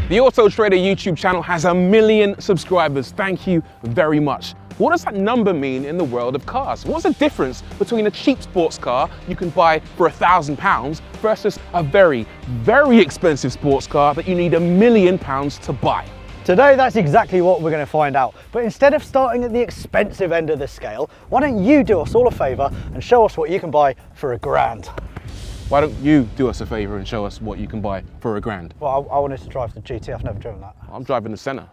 The Auto Trader YouTube channel has 1 million subscribers. Thank you very much. What does that number mean in the world of cars? What's the difference between a cheap sports car you can buy for £1,000 versus a very, very expensive sports car that you need £1 million to buy? Today, that's exactly what we're going to find out. But instead of starting at the expensive end of the scale, why don't you do us all a favour and show us what you can buy for £1,000? Why don't you do us a favour and show us what you can buy for £1,000? Well, I wanted to drive the GT. I've never driven that. I'm driving the Senna.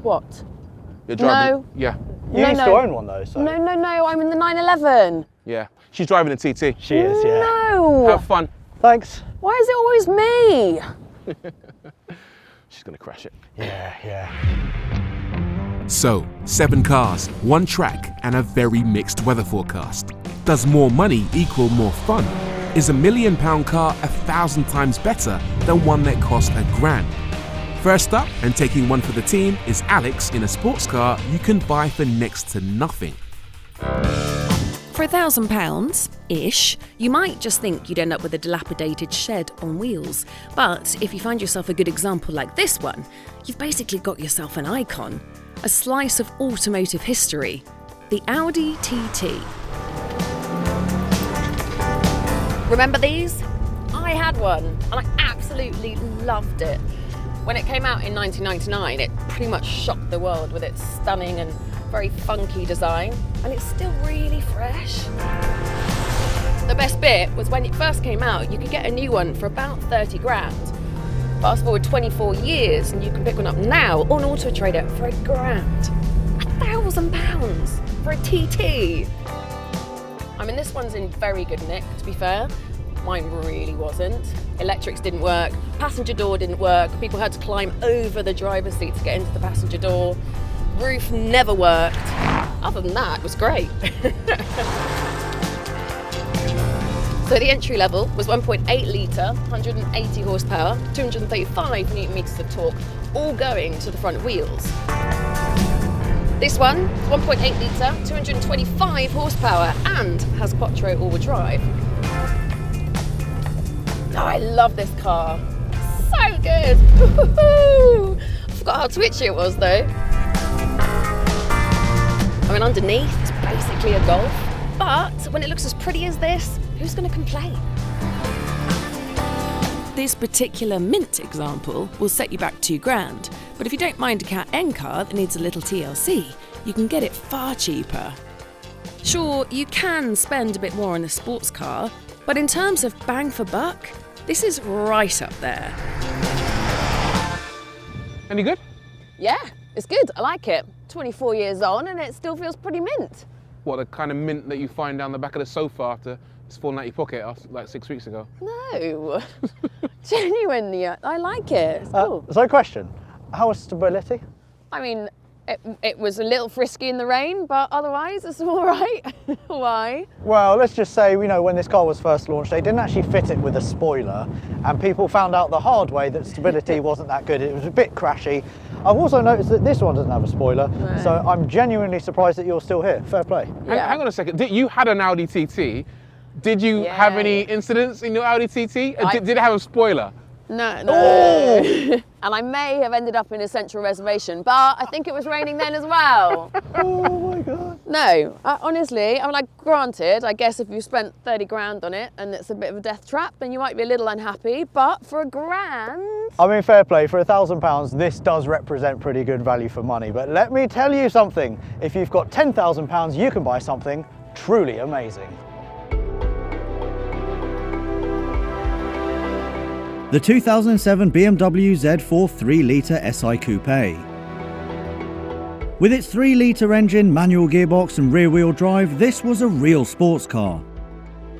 What? You're driving? No. Yeah. You used to own one though, so... No, I'm in the 911. Yeah. She's driving a TT. She is, yeah. No. Have fun. Thanks. Why is it always me? She's gonna crash it. Yeah. So, 7 cars, 1 track, and a very mixed weather forecast. Does more money equal more fun? Is £1 million car 1,000 times better than one that cost £1,000? First up, and taking one for the team, is Alex in a sports car you can buy for next to nothing. For £1,000-ish, you might just think you'd end up with a dilapidated shed on wheels. But if you find yourself a good example like this one, you've basically got yourself an icon, a slice of automotive history, the Audi TT. Remember these? I had one and I absolutely loved it. When it came out in 1999, it pretty much shocked the world with its stunning and very funky design, and it's still really fresh. The best bit was when it first came out, you could get a new one for about 30 grand. Fast forward 24 years and you can pick one up now on Auto Trader for £1,000. £1,000 for a TT. I mean, this one's in very good nick, to be fair. Mine really wasn't. Electrics didn't work, passenger door didn't work, people had to climb over the driver's seat to get into the passenger door. Roof never worked. Other than that, it was great. So the entry level was 1.8 litre, 180 horsepower, 235 newton meters of torque, all going to the front wheels. This one, 1.8 litre, 225 horsepower, and has quattro all-wheel drive. Oh, I love this car. So good. I forgot how twitchy it was though. I mean, underneath it's basically a Golf, but when it looks as pretty as this, who's going to complain? This particular mint example will set you back £2,000, but if you don't mind a Cat N car that needs a little TLC, you can get it far cheaper. Sure, you can spend a bit more on a sports car, but in terms of bang for buck, this is right up there. Any good? Yeah, it's good. I like it. 24 years on and it still feels pretty mint. What, the kind of mint that you find down the back of the sofa after it's fallen out your pocket like 6 weeks ago? No, genuinely, I like it. It's cool. So question, how was stability? I mean, it was a little frisky in the rain, but otherwise it's all right. Why? Well, let's just say, you know, when this car was first launched, they didn't actually fit it with a spoiler, and people found out the hard way that stability wasn't that good. It was a bit crashy. I've also noticed that this one doesn't have a spoiler, Right. so I'm genuinely surprised that you're still here. Fair play. Yeah. Hang on a second. You had an Audi TT. Did you have any incidents in your Audi TT? Did it have a spoiler? No. Oh. And I may have ended up in a central reservation, but I think it was raining then as well. Oh my God. No, honestly, I mean, like, granted, I guess if you spent 30 grand on it and it's a bit of a death trap, then you might be a little unhappy, but for £1,000... I mean, fair play, for £1,000, this does represent pretty good value for money, but let me tell you something. If you've got £10,000, you can buy something truly amazing. The 2007 BMW Z4 3-litre SI Coupe. With its 3-litre engine, manual gearbox and rear-wheel drive, this was a real sports car.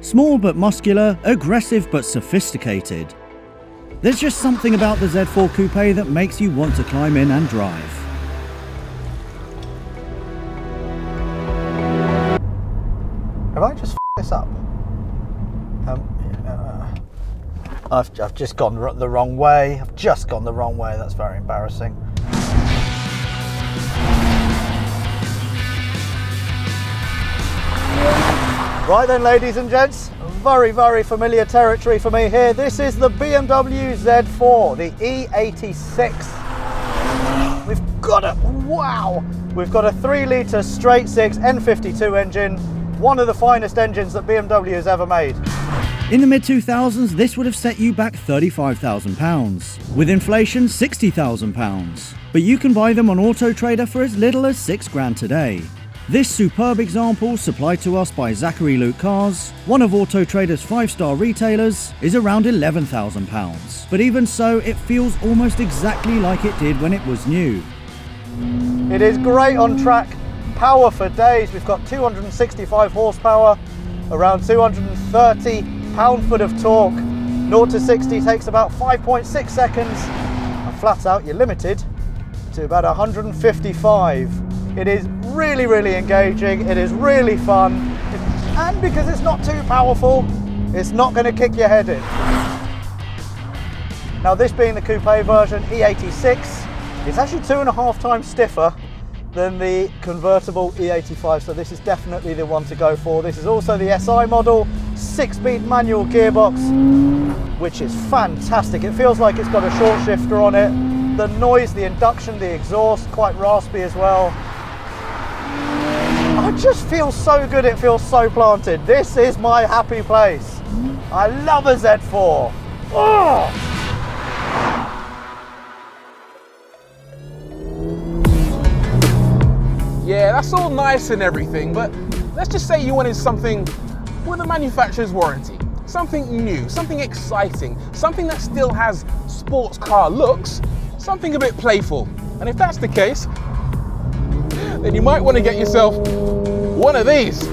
Small but muscular, aggressive but sophisticated. There's just something about the Z4 Coupe that makes you want to climb in and drive. Have I just f***ed this up? I've just gone the wrong way. I've just gone the wrong way. That's very embarrassing. Right then, ladies and gents, very, very familiar territory for me here. This is the BMW Z4, the E86. We've got a, wow! We've got a 3-litre straight 6 N52 engine, one of the finest engines that BMW has ever made. In the mid-2000s, this would have set you back £35,000. With inflation, £60,000. But you can buy them on Auto Trader for as little as £6,000 today. This superb example, supplied to us by Zachary Luke Cars, one of Auto Trader's 5-star retailers, is around £11,000. But even so, it feels almost exactly like it did when it was new. It is great on track, power for days. We've got 265 horsepower, around 230 pound-foot of torque. 0 to 60 takes about 5.6 seconds. And flat out, you're limited to about 155. It is really, really engaging. It is really fun. And because it's not too powerful, it's not going to kick your head in. Now, this being the coupe version, E86, it's actually 2.5 times stiffer than the convertible E85, so this is definitely the one to go for. This is also the SI model, 6-speed manual gearbox, which is fantastic. It feels like it's got a short shifter on it. The noise, the induction, the exhaust, quite raspy as well. I just feel so good, it feels so planted. This is my happy place. I love a Z4. Oh! Yeah, that's all nice and everything, but let's just say you wanted something with a manufacturer's warranty. Something new, something exciting, something that still has sports car looks, something a bit playful. And if that's the case, then you might want to get yourself one of these.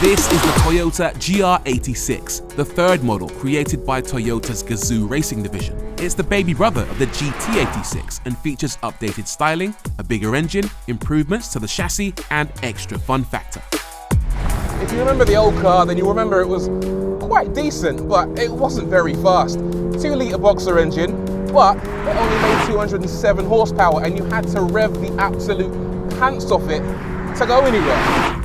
This is the Toyota GR86, the third model created by Toyota's Gazoo racing division. It's the baby brother of the GT86 and features updated styling, a bigger engine, improvements to the chassis, and extra fun factor. If you remember the old car, then you remember it was quite decent, but it wasn't very fast. 2-litre boxer engine, but it only made 207 horsepower, and you had to rev the absolute pants off it to go anywhere.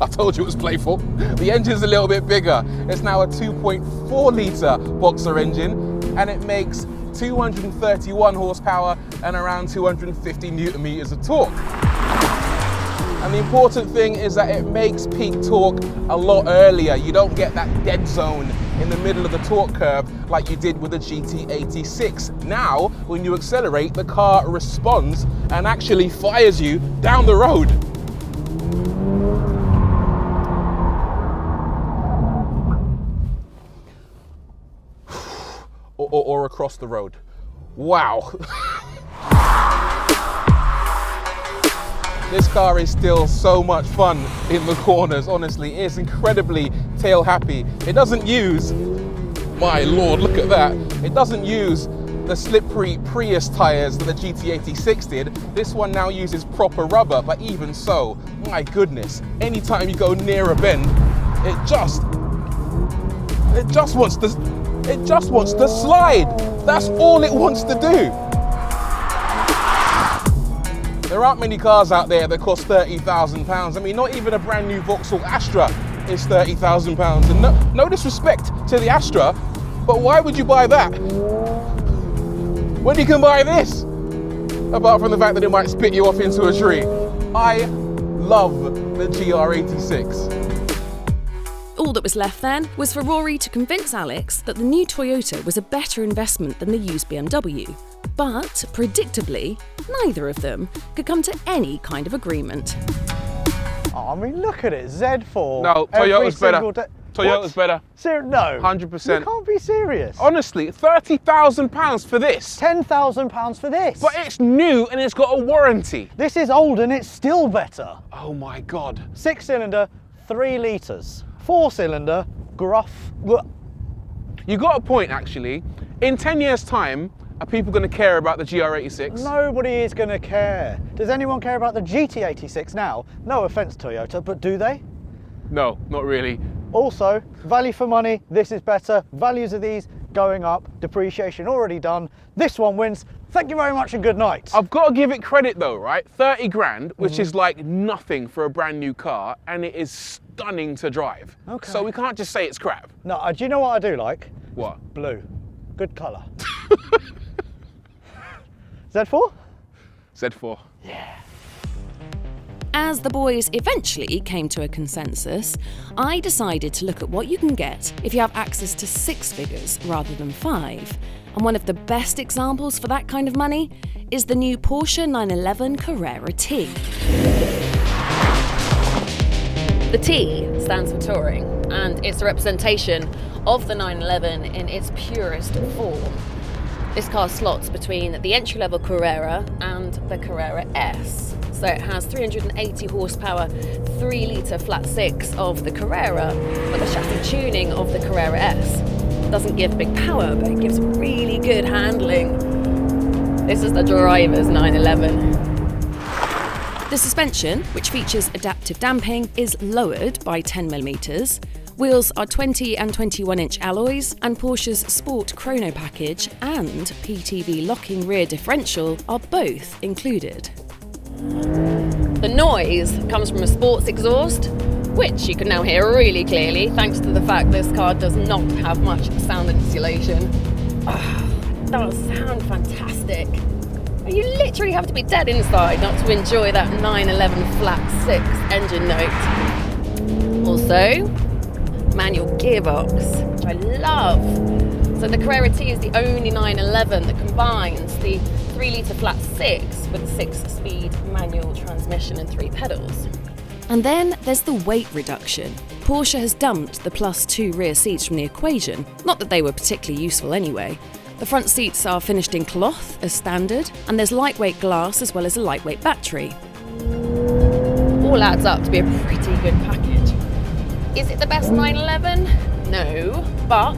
I told you it was playful. The engine's a little bit bigger. It's now a 2.4-litre boxer engine, and it makes 231 horsepower and around 250 newton meters of torque. And the important thing is that it makes peak torque a lot earlier. You don't get that dead zone in the middle of the torque curve like you did with the GT86. Now, when you accelerate, the car responds and actually fires you down the road. Or across the road. Wow. This car is still so much fun in the corners, honestly. It's incredibly tail happy. It doesn't use, my lord, look at that. It doesn't use the slippery Prius tires that the GT86 did. This one now uses proper rubber, but even so, my goodness, anytime you go near a bend, it just wants to slide. That's all it wants to do. There aren't many cars out there that cost £30,000. I mean, not even a brand new Vauxhall Astra is £30,000. And no disrespect to the Astra, but why would you buy that when you can buy this? Apart from the fact that it might spit you off into a tree. I love the GR86. All that was left then was for Rory to convince Alex that the new Toyota was a better investment than the used BMW. But, predictably, neither of them could come to any kind of agreement. Oh, I mean, look at it, Z4. No, Toyota's better. Toyota's better. No. 100%. You can't be serious. Honestly, £30,000 for this. £10,000 for this. But it's new and it's got a warranty. This is old and it's still better. Oh my God. 6-cylinder, 3 litres. 4-cylinder, gruff. You got a point, actually. In 10 years' time, are people going to care about the GR86? Nobody is going to care. Does anyone care about the GT86 now? No offence, Toyota, but do they? No, not really. Also, value for money, this is better. Values of these going up, depreciation already done. This one wins. Thank you very much and good night. I've got to give it credit though, right? 30 grand, which is like nothing for a brand new car, and it is stunning to drive. Okay. So we can't just say it's crap. No, do you know what I do like? What? Blue. Good colour. Z4? Z4. As the boys eventually came to a consensus, I decided to look at what you can get if you have access to 6 figures rather than 5. And one of the best examples for that kind of money is the new Porsche 911 Carrera T. The T stands for touring, and it's a representation of the 911 in its purest form. This car slots between the entry-level Carrera and the Carrera S. So it has 380 horsepower, 3-litre flat 6 of the Carrera, but the chassis tuning of the Carrera S doesn't give big power, but it gives really good handling. This is the driver's 911. The suspension, which features adaptive damping, is lowered by 10mm. Wheels are 20 and 21-inch alloys, and Porsche's Sport Chrono package and PTV locking rear differential are both included. The noise comes from a sports exhaust, which you can now hear really clearly thanks to the fact this car does not have much sound insulation. It does sound fantastic. You literally have to be dead inside not to enjoy that 911 flat 6 engine note. Also, manual gearbox, which I love. So the Carrera T is the only 911 that combines the 3-litre flat 6 with a 6-speed manual transmission and 3 pedals. And then there's the weight reduction. Porsche has dumped the +2 rear seats from the equation, not that they were particularly useful anyway. The front seats are finished in cloth as standard, and there's lightweight glass as well as a lightweight battery. All adds up to be a pretty good package. Is it the best 911? No, but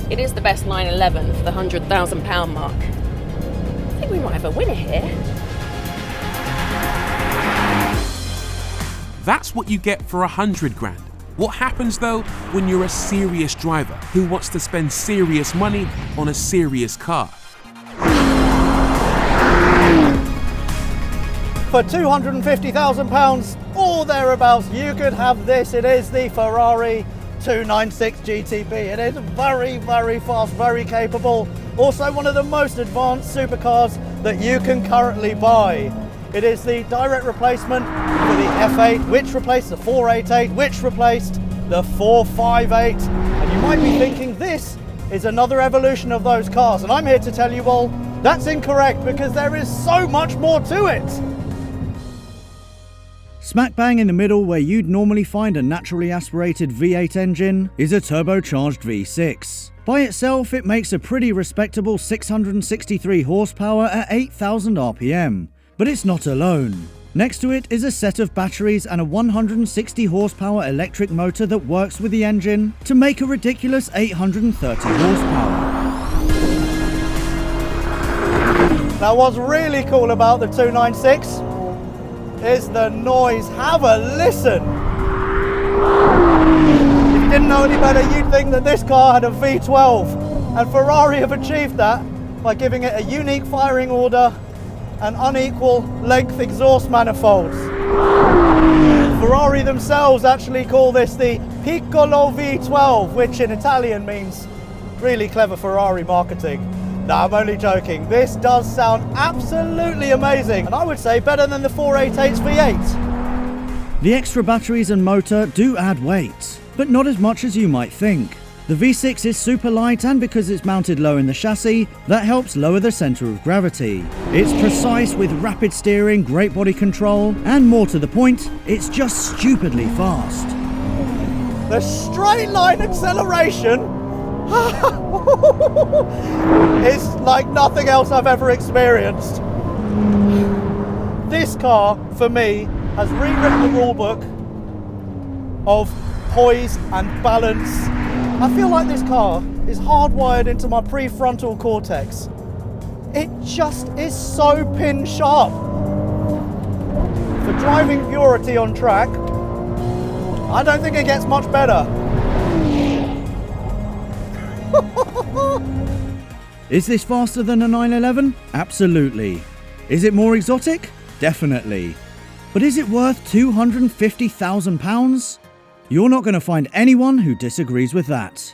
it is the best 911 for the £100,000 mark. I think we might have a winner here. That's what you get for 100 grand. What happens though when you're a serious driver who wants to spend serious money on a serious car? For £250,000 or thereabouts, you could have this. It is the Ferrari 296 GTB. It is very, very fast, very capable. Also one of the most advanced supercars that you can currently buy. It is the direct replacement for the F8, which replaced the 488, which replaced the 458. And you might be thinking this is another evolution of those cars. And I'm here to tell you all that's incorrect, because there is so much more to it. Smack bang in the middle, where you'd normally find a naturally aspirated V8 engine, is a turbocharged V6. By itself, it makes a pretty respectable 663 horsepower at 8,000 RPM. But it's not alone. Next to it is a set of batteries and a 160 horsepower electric motor that works with the engine to make a ridiculous 830 horsepower. Now what's really cool about the 296 is the noise. Have a listen. If you didn't know any better, you'd think that this car had a V12, and Ferrari have achieved that by giving it a unique firing order and unequal length exhaust manifolds. Ferrari themselves actually call this the Piccolo V12, which in Italian means really clever Ferrari marketing. No, I'm only joking. This does sound absolutely amazing, and I would say better than the 488's V8. The extra batteries and motor do add weight, but not as much as you might think. The V6 is super light, and because it's mounted low in the chassis, that helps lower the centre of gravity. It's precise with rapid steering, great body control, and more to the point, it's just stupidly fast. The straight line acceleration is like nothing else I've ever experienced. This car, for me, has rewritten the rulebook of poise and balance. I feel like this car is hardwired into my prefrontal cortex. It just is so pin sharp. For driving purity on track, I don't think it gets much better. Is this faster than a 911? Absolutely. Is it more exotic? Definitely. But is it worth £250,000? You're not going to find anyone who disagrees with that.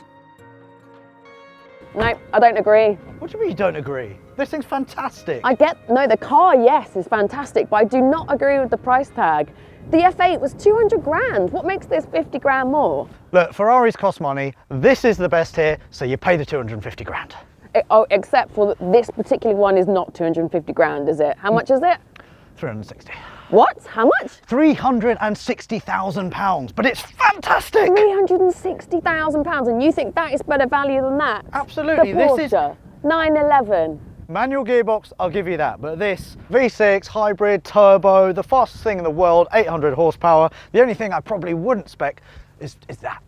No, I don't agree. What do you mean you don't agree? This thing's fantastic. No, the car, yes, is fantastic, but I do not agree with the price tag. The F8 was 200 grand. What makes this 50 grand more? Look, Ferraris cost money. This is the best here, so you pay the 250 grand. Except for this particular one is not 250 grand, is it? How much is it? 360. What? How much? £360,000, but it's fantastic. £360,000, and you think that is better value than that? Absolutely. The Porsche 911. Manual gearbox, I'll give you that, but this V6 hybrid turbo, the fastest thing in the world, 800 horsepower. The only thing I probably wouldn't spec is that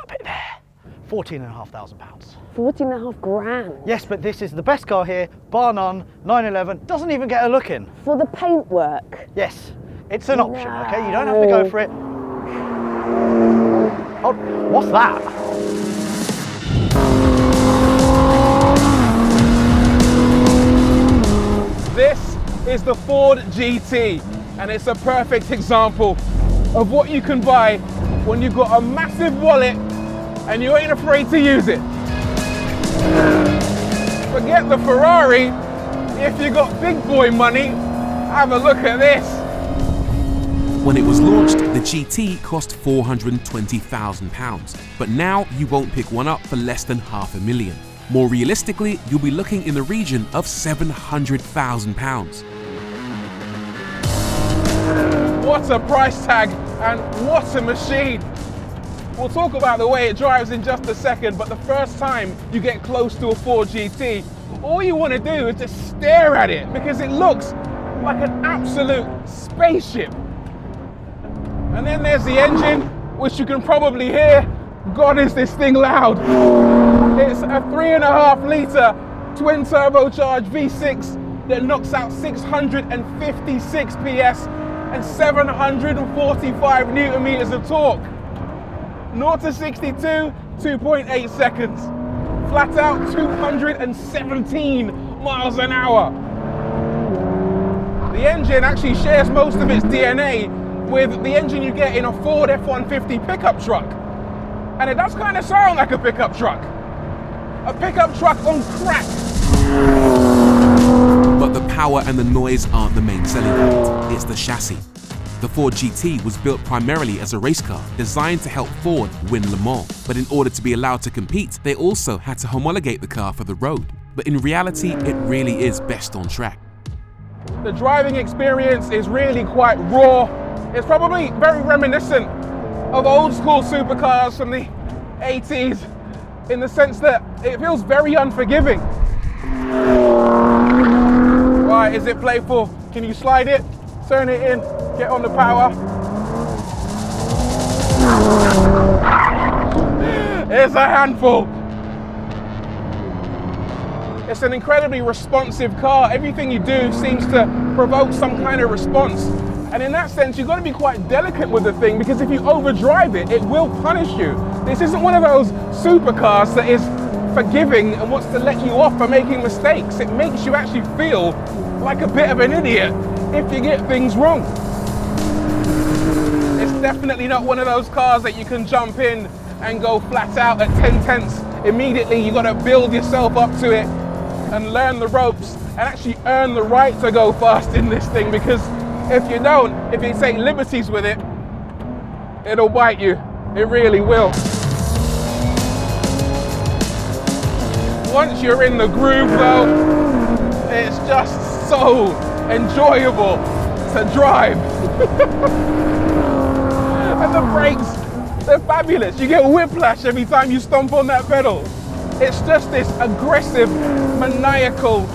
bit there. £14,500. 14.5 grand. Yes, but this is the best car here, bar none. 911 doesn't even get a look in. For the paintwork. Yes, it's an option, okay? You don't have to go for it. Oh, what's that? This is the Ford GT, and it's a perfect example of what you can buy when you've got a massive wallet and you ain't afraid to use it. Forget the Ferrari. If you got big boy money, have a look at this. When it was launched, the GT cost £420,000, but now you won't pick one up for less than £500,000. More realistically, you'll be looking in the region of £700,000. What a price tag, and what a machine. We'll talk about the way it drives in just a second, but the first time you get close to a Ford GT, all you want to do is just stare at it because it looks like an absolute spaceship. And then there's the engine, which you can probably hear. God, is this thing loud. It's a 3.5 litre twin turbocharged V6 that knocks out 656 PS and 745 newton meters of torque. 0 to 62, 2.8 seconds. Flat out 217 miles an hour. The engine actually shares most of its DNA with the engine you get in a Ford F-150 pickup truck. And it does kind of sound like a pickup truck. A pickup truck on crack. But the power and the noise aren't the main selling point, it's the chassis. The Ford GT was built primarily as a race car, designed to help Ford win Le Mans. But in order to be allowed to compete, they also had to homologate the car for the road. But in reality, it really is best on track. The driving experience is really quite raw. It's probably very reminiscent of old school supercars from the 80s in the sense that it feels very unforgiving. Right, is it playful? Can you slide it? Turn it in, get on the power. It's a handful. It's an incredibly responsive car. Everything you do seems to provoke some kind of response. And in that sense, you've got to be quite delicate with the thing because if you overdrive it, it will punish you. This isn't one of those supercars that is forgiving and wants to let you off for making mistakes. It makes you actually feel like a bit of an idiot if you get things wrong. It's definitely not one of those cars that you can jump in and go flat out at 10 tenths. Immediately, you've got to build yourself up to it and learn the ropes and actually earn the right to go fast in this thing because if you don't, if you take liberties with it, it'll bite you. It really will. Once you're in the groove though, it's just so enjoyable to drive. And the brakes, they're fabulous. You get whiplash every time you stomp on that pedal. It's just this aggressive, maniacal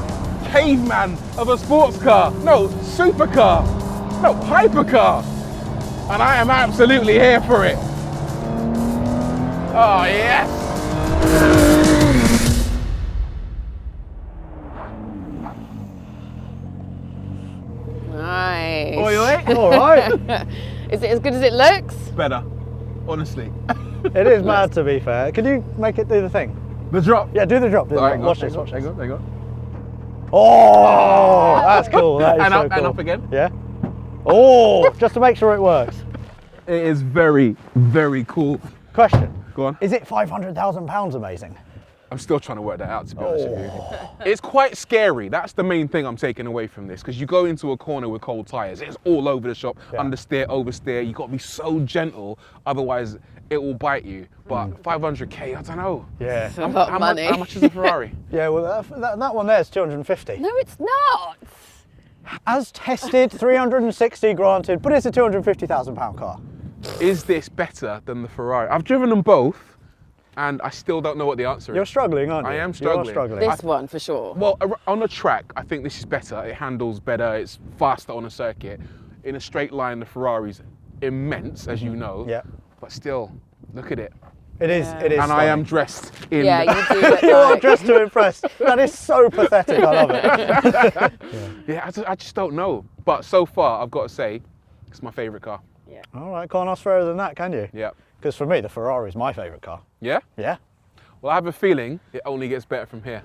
caveman of a sports car. No, supercar. No, hypercar. And I am absolutely here for it. Oh, yes. Nice. Oi, oi. All right. Is it as good as it looks? Better, honestly. It is mad, to be fair. Could you make it do the thing? The drop. Yeah, do the drop. Do the All right, drop. Watch this. Hang on. Oh, that's cool. That is And so up, cool. and up again. Yeah. Oh, just to make sure it works. It is very, very cool. Question. Go on. Is it £500,000 amazing? I'm still trying to work that out, to be honest with you. It's quite scary. That's the main thing I'm taking away from this, because you go into a corner with cold tyres, it's all over the shop, understeer, oversteer. You've got to be so gentle, otherwise it will bite you. But 500k, I don't know. Yeah. A lot of money. How much is a Ferrari? Yeah, well, that one there is 250. No, it's not. As tested, 360 granted, but it's a £250,000 car. Is this better than the Ferrari? I've driven them both, and I still don't know what the answer You're is. struggling, aren't you? I am struggling. You're struggling. This one for sure. Well, on the track, I think this is better. It handles better, it's faster on a circuit. In a straight line, the Ferrari's immense, as you know. Yeah. But still, look at it. It is. It is. And I am dressed in... Yeah, you do look You are like. dressed to impress. That is so pathetic. I love it. Yeah, I just don't know. But so far, I've got to say, it's my favourite car. All right, can't ask further than that, can you? Yeah. Because for me, the Ferrari is my favourite car. Yeah? Yeah. Well, I have a feeling it only gets better from here.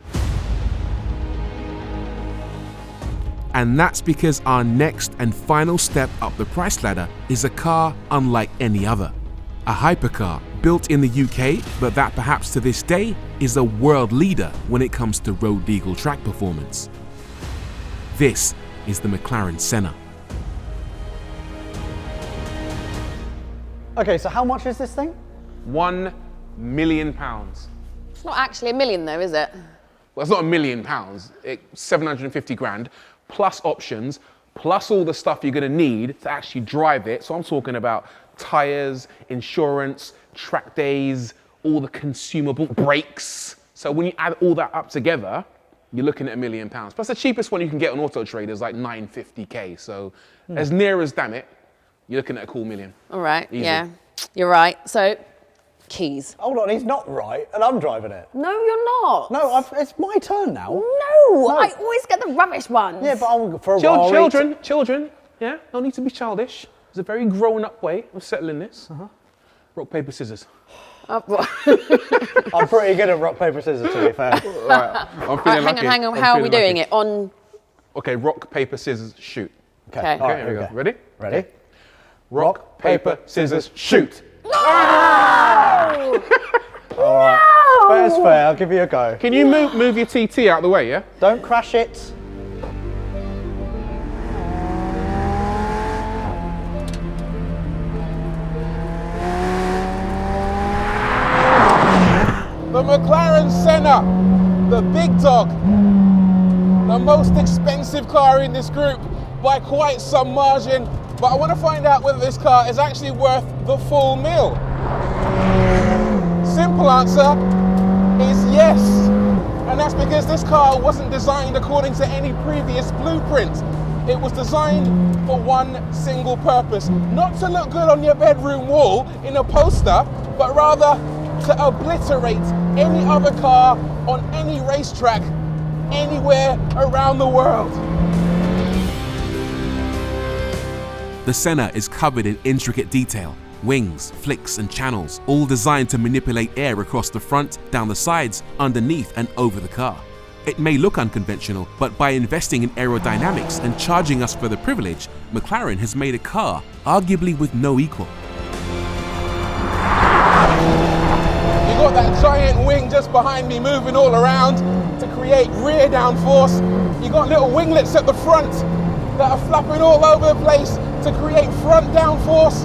And that's because our next and final step up the price ladder is a car unlike any other. A hypercar built in the UK, but that perhaps to this day is a world leader when it comes to road legal track performance. This is the McLaren Senna. Okay, so how much is this thing? £1 million. It's not actually a million though, is it? Well, it's not £1 million. It's 750 grand, plus options, plus all the stuff you're going to need to actually drive it. So I'm talking about tyres, insurance, track days, all the consumable brakes. So when you add all that up together, you're looking at £1 million. Plus the cheapest one you can get on Auto Trader is like 950k. So as near as damn it, you're looking at a cool million. All right, Easy. yeah, you're right. So, keys. Hold on, he's not right, and I'm driving it. No, you're not. No, it's my turn now. No, I always get the rubbish ones. Yeah, but I'm for a Rory. Children, yeah, no need to be childish. There's a very grown-up way of settling this. Rock, paper, scissors. I'm pretty good at rock, paper, scissors, to be fair. All right, I'm feeling lucky. hang on. I'm How are we feeling doing lucky. it? On. Okay, rock, paper, scissors, shoot. Okay. All right, Here we go. okay. Ready? Ready? Rock, paper, scissors, shoot. All right. Fair's fair, I'll give you a go. Can you move your TT out of the way, yeah? Don't crash it. The McLaren Senna, the big dog, the most expensive car in this group by quite some margin, but I want to find out whether this car is actually worth the full mill. Simple answer is yes, and that's because this car wasn't designed according to any previous blueprint. It was designed for one single purpose, not to look good on your bedroom wall in a poster, but rather to obliterate any other car on any racetrack anywhere around the world. The Senna is covered in intricate detail. Wings, flicks and channels, all designed to manipulate air across the front, down the sides, underneath and over the car. It may look unconventional, but by investing in aerodynamics and charging us for the privilege, McLaren has made a car arguably with no equal. You got that giant wing just behind me moving all around to create rear downforce. You got little winglets at the front that are flapping all over the place to create front downforce.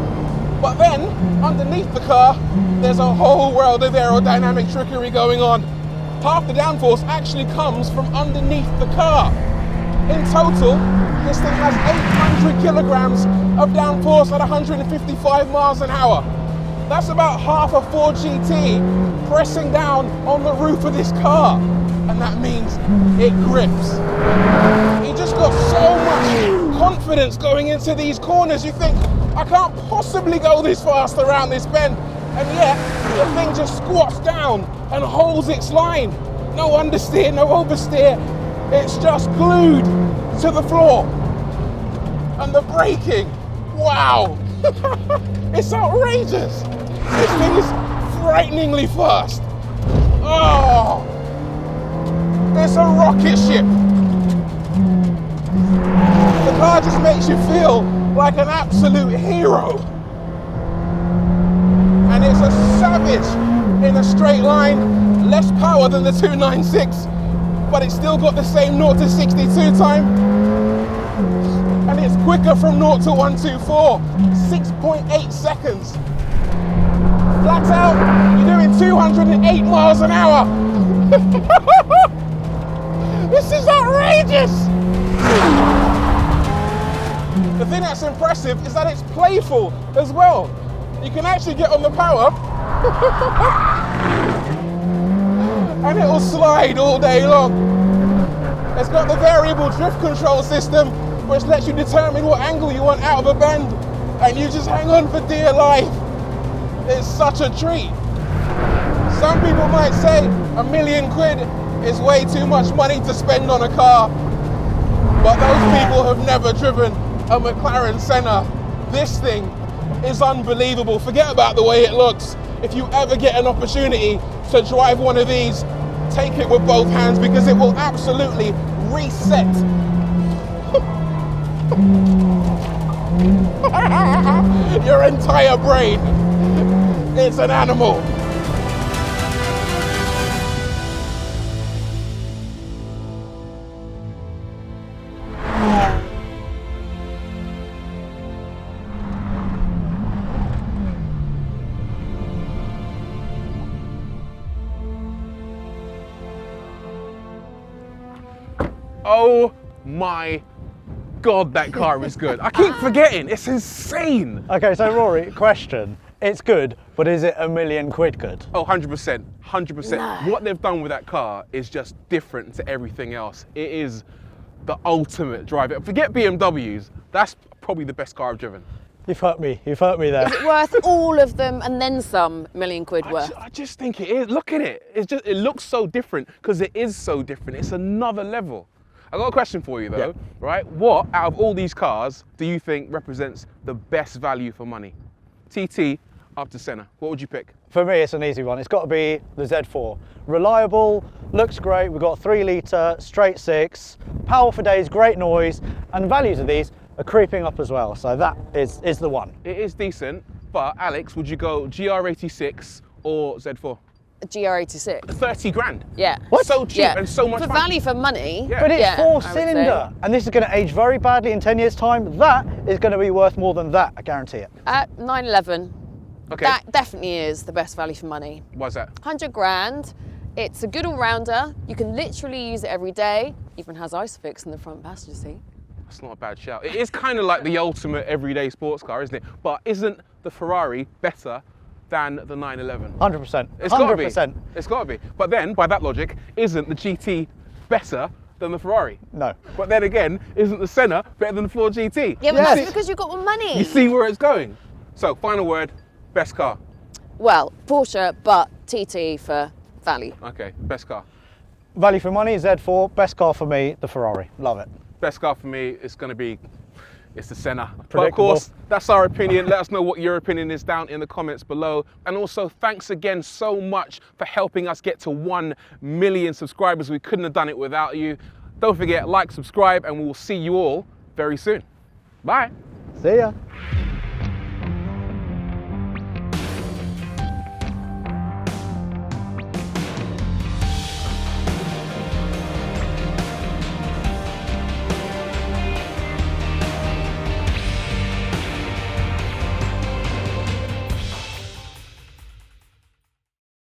But then, underneath the car, there's a whole world of aerodynamic trickery going on. Half the downforce actually comes from underneath the car. In total, this thing has 800 kilograms of downforce at 155 miles an hour. That's about half a Ford GT pressing down on the roof of this car. And that means it grips. You just got so much confidence going into these corners. You think, I can't possibly go this fast around this bend. And yet, the thing just squats down and holds its line. No understeer, no oversteer. It's just glued to the floor. And the braking, wow. It's outrageous. This thing is frighteningly fast. Oh, It's a rocket ship. The car just makes you feel like an absolute hero. And it's a savage in a straight line, less power than the 296, but it's still got the same 0 to 62 time. And it's quicker from 0 to 124, 6.8 seconds. Flat out, you're doing 208 miles an hour. This is outrageous. The thing that's impressive is that it's playful as well. You can actually get on the power and it'll slide all day long. It's got the variable drift control system, which lets you determine what angle you want out of a bend, and you just hang on for dear life. It's such a treat. Some people might say £1 million is way too much money to spend on a car, but those people have never driven a McLaren Senna. This thing is unbelievable. Forget about the way it looks. If you ever get an opportunity to drive one of these, take it with both hands, because it will absolutely reset your entire brain. It's an animal. Oh my God, that car is good. I keep forgetting, it's insane. Okay, so Rory, question. It's good, but is it £1 million good? Oh, 100%, 100%. No. What they've done with that car is just different to everything else. It is the ultimate driver. Forget BMWs, that's probably the best car I've driven. You've hurt me there. Is it worth all of them and then some £1 million worth? I just think it is. Look at it. It looks so different because it is so different. It's another level. I got a question for you though, right? What out of all these cars do you think represents the best value for money? TT up to Senna. What would you pick? For me, it's an easy one. It's got to be the Z4. Reliable, looks great. We've got 3 litre, straight 6, power for days, great noise, and the values of these are creeping up as well. So that is the one. It is decent, but Alex, would you go GR86 or Z4? A GR86. 30 grand. Yeah. What? So cheap and so much for fun. value for money. Yeah. But it's Yeah, I would 4-cylinder, and this is going to age very badly in 10 years' time. That is going to be worth more than that, I guarantee it. At 911, Okay. that definitely is the best value for money. Why's that? 100 grand. It's a good all-rounder. You can literally use it every day. Even has ISOFIX in the front passenger seat. That's not a bad shout. It is kind of like the ultimate everyday sports car, isn't it? But isn't the Ferrari better than the 911? 100%. It's got to be. 100%. It's got to be. But then, by that logic, isn't the GT better than the Ferrari? No. But then again, isn't the Senna better than the Ford GT? Yeah, but Yes. that's because you've got more money. You see where it's going? So, final word, best car. Well, Porsche, but TT for value. Okay, best car. Value for money, Z4. Best car for me, the Ferrari. Love it. Best car for me is going to be, it's the Senna. But of Predictable. course, that's our opinion. Let us know what your opinion is down in the comments below. And also, thanks again so much for helping us get to 1 million subscribers. We couldn't have done it without you. Don't forget, like, subscribe, and we will see you all very soon. Bye. See ya.